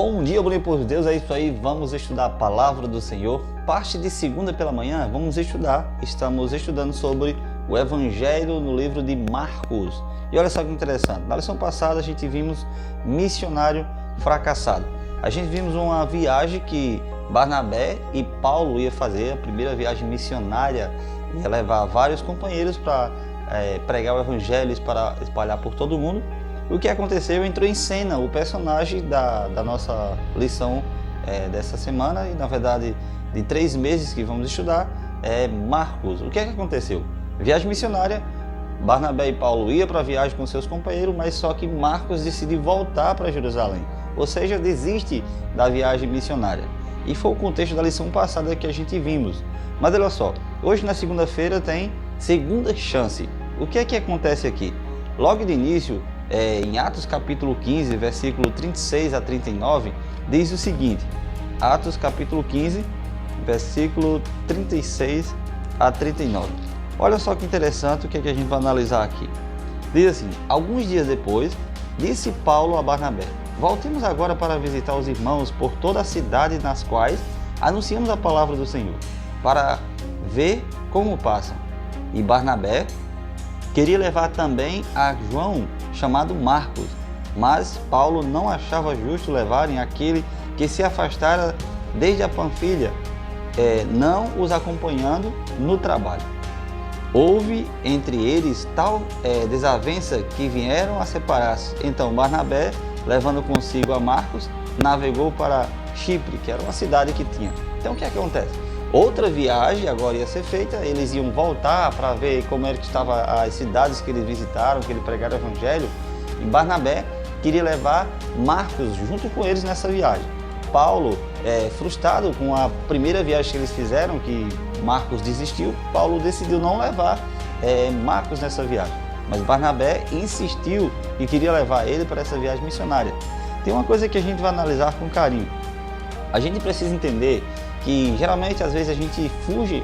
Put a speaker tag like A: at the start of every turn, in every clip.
A: Bom dia, bonito por Deus, é isso aí, vamos estudar a Palavra do Senhor. Parte de segunda pela manhã, estamos estudando sobre o Evangelho no livro de Marcos. E olha só que interessante, na lição passada a gente vimos missionário fracassado. A gente vimos uma viagem que Barnabé e Paulo iam fazer, a primeira viagem missionária, ia levar vários companheiros para pregar o Evangelho para espalhar por todo mundo. O que aconteceu? Entrou em cena o personagem da nossa lição dessa semana e, na verdade, de 3 meses que vamos estudar, é Marcos. O que aconteceu? Viagem missionária, Barnabé e Paulo iam para a viagem com seus companheiros, mas só que Marcos decide voltar para Jerusalém, ou seja, desiste da viagem missionária. E foi o contexto da lição passada que a gente vimos. Mas olha só, hoje na segunda-feira tem segunda chance. O que é que acontece aqui? Logo de início, em Atos capítulo 15, versículo 36 a 39, diz o seguinte, Atos capítulo 15, versículo 36 a 39. Olha só que interessante o que a gente vai analisar aqui. Diz assim, alguns dias depois, disse Paulo a Barnabé, voltemos agora para visitar os irmãos por toda a cidade nas quais anunciamos a palavra do Senhor, para ver como passam. E Barnabé queria levar também a João, chamado Marcos, mas Paulo não achava justo levarem aquele que se afastara desde a Panfilha, não os acompanhando no trabalho. Houve entre eles tal desavença que vieram a separar-se. Então Barnabé, levando consigo a Marcos, navegou para Chipre, que era uma cidade que tinha. Então o que acontece? Outra viagem agora ia ser feita, eles iam voltar para ver como era que estavam as cidades que eles visitaram, que eles pregaram o Evangelho. E Barnabé queria levar Marcos junto com eles nessa viagem. Paulo, frustrado com a primeira viagem que eles fizeram, que Marcos desistiu, Paulo decidiu não levar Marcos nessa viagem. Mas Barnabé insistiu e queria levar ele para essa viagem missionária. Tem uma coisa que a gente vai analisar com carinho. A gente precisa entender que geralmente às vezes a gente foge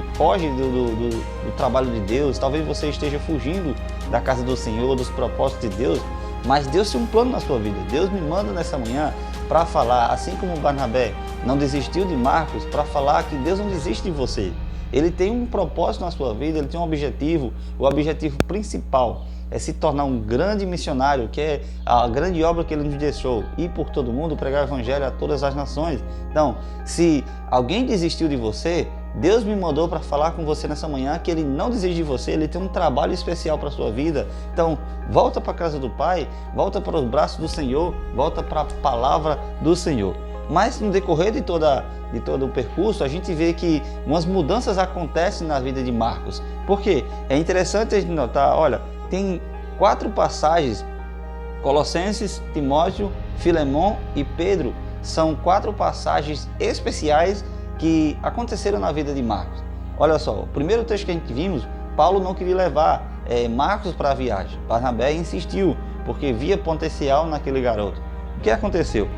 A: do trabalho de Deus. Talvez você esteja fugindo da casa do Senhor, dos propósitos de Deus, mas Deus tem um plano na sua vida. Deus me manda nessa manhã para falar, assim como Barnabé não desistiu de Marcos, para falar que Deus não desiste de você. Ele tem um propósito na sua vida, ele tem um objetivo. O objetivo principal é se tornar um grande missionário, que é a grande obra que ele nos deixou, ir por todo mundo, pregar o Evangelho a todas as nações. Então, se alguém desistiu de você, Deus me mandou para falar com você nessa manhã que Ele não desiste de você, Ele tem um trabalho especial para a sua vida. Então, volta para a casa do Pai, volta para os braços do Senhor, volta para a palavra do Senhor. Mas no decorrer de todo o percurso, a gente vê que umas mudanças acontecem na vida de Marcos. Por quê? É interessante a gente notar, olha, tem 4 passagens, Colossenses, Timóteo, Filemon e Pedro, são 4 passagens especiais que aconteceram na vida de Marcos. Olha só, o primeiro texto que a gente vimos, Paulo não queria levar Marcos para a viagem. Barnabé insistiu, porque via potencial naquele garoto. O que aconteceu?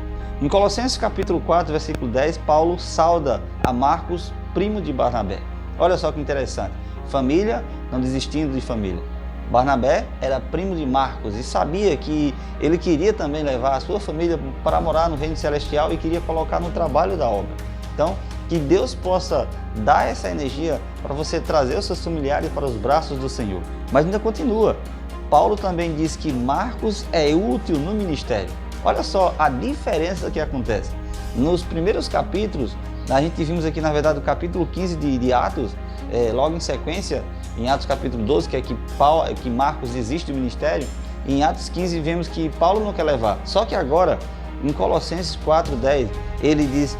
A: Em Colossenses capítulo 4, versículo 10, Paulo sauda a Marcos, primo de Barnabé. Olha só que interessante, família não desistindo de família. Barnabé era primo de Marcos e sabia que ele queria também levar a sua família para morar no reino celestial e queria colocar no trabalho da obra. Então, que Deus possa dar essa energia para você trazer os seus familiares para os braços do Senhor. Mas ainda continua. Paulo também diz que Marcos é útil no ministério. Olha só a diferença que acontece. Nos primeiros capítulos, a gente vimos aqui, na verdade, o capítulo 15 de Atos, logo em sequência, em Atos capítulo 12, que é que Marcos desiste do ministério, em Atos 15 vemos que Paulo não quer levar. Só que agora, em Colossenses 4:10,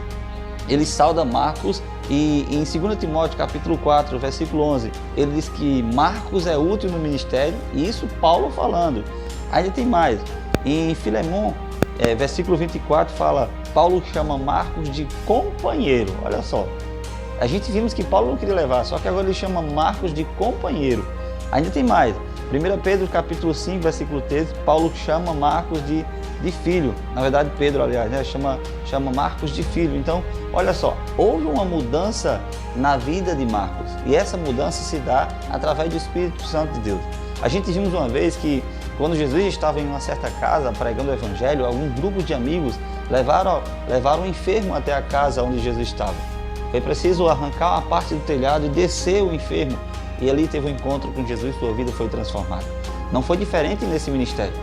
A: ele sauda Marcos, e em 2 Timóteo capítulo 4, versículo 11, ele diz que Marcos é útil no ministério, e isso Paulo falando. Ainda tem mais, em Filemon, versículo 24, fala, Paulo chama Marcos de companheiro. Olha só, a gente vimos que Paulo não queria levar, só que agora ele chama Marcos de companheiro. Ainda tem mais, 1 Pedro capítulo 5, versículo 13, Paulo chama Marcos de filho. Na verdade, Pedro, aliás, né, chama Marcos de filho. Então, olha só, houve uma mudança na vida de Marcos, e essa mudança se dá através do Espírito Santo de Deus. A gente vimos uma vez que Quando Jesus estava em uma certa casa pregando o evangelho, algum grupo de amigos levaram o enfermo até a casa onde Jesus estava. Foi preciso arrancar uma parte do telhado e descer o enfermo. E ali teve um encontro com Jesus, sua vida foi transformada. Não foi diferente nesse ministério.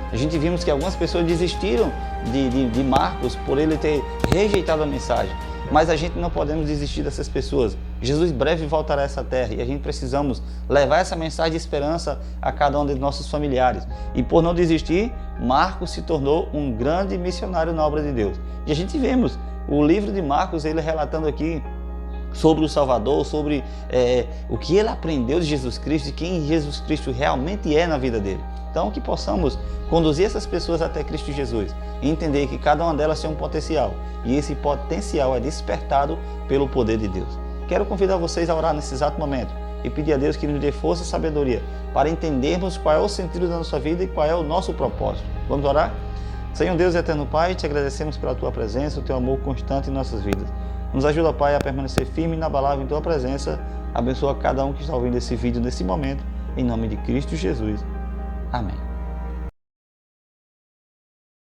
A: A gente vimos que algumas pessoas desistiram de Marcos por ele ter rejeitado a mensagem. Mas a gente não podemos desistir dessas pessoas. Jesus breve voltará a essa terra e a gente precisamos levar essa mensagem de esperança a cada um de nossos familiares. E por não desistir, Marcos se tornou um grande missionário na obra de Deus. E a gente vemos o livro de Marcos, ele relatando aqui sobre o Salvador, sobre o que ele aprendeu de Jesus Cristo e quem Jesus Cristo realmente é na vida dele. Então, que possamos conduzir essas pessoas até Cristo Jesus e entender que cada uma delas tem um potencial e esse potencial é despertado pelo poder de Deus. Quero convidar vocês a orar nesse exato momento e pedir a Deus que nos dê força e sabedoria para entendermos qual é o sentido da nossa vida e qual é o nosso propósito. Vamos orar? Senhor Deus e eterno Pai, te agradecemos pela Tua presença, o Teu amor constante em nossas vidas. Nos ajuda, Pai, a permanecer firme e inabalável em Tua presença. Abençoa cada um que está ouvindo esse vídeo nesse momento, em nome de Cristo Jesus. Amém.